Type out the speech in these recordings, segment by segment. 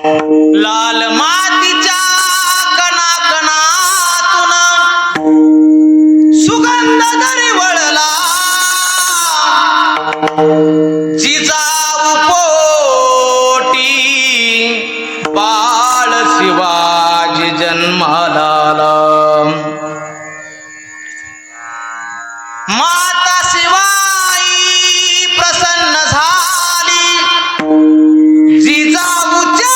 लाल मातीच्या कणाकणातून सुगंध दरीवळला जिजाऊ पोटी बाळ शिवाजी जन्माला आला. माता शिवाई प्रसन्न झाली जिजाऊच्या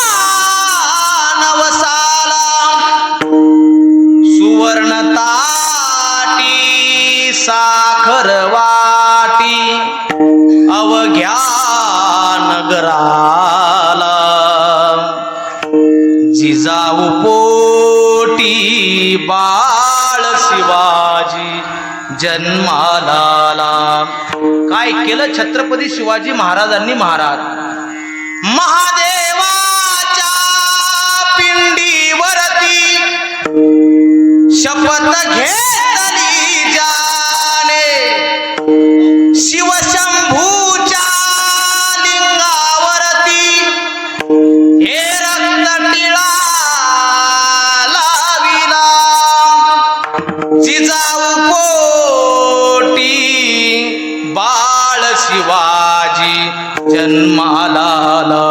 नवसाला. सुवर्ण ताटी साखर वाटी अवघ्या नगराला. जिजाऊ पोटी बाळ शिवाजी जन्माला आला. काय केलं छत्रपती शिवाजी महाराजांनी? महाराज महादेवाच्या पिंडीवरती शपथ घेतली जाने. शिवशंभूच्या लिंगावरती हे रक्त टिळा लाविला. जिजाऊ पोटी बाळ शिवाजी जन्माला आला.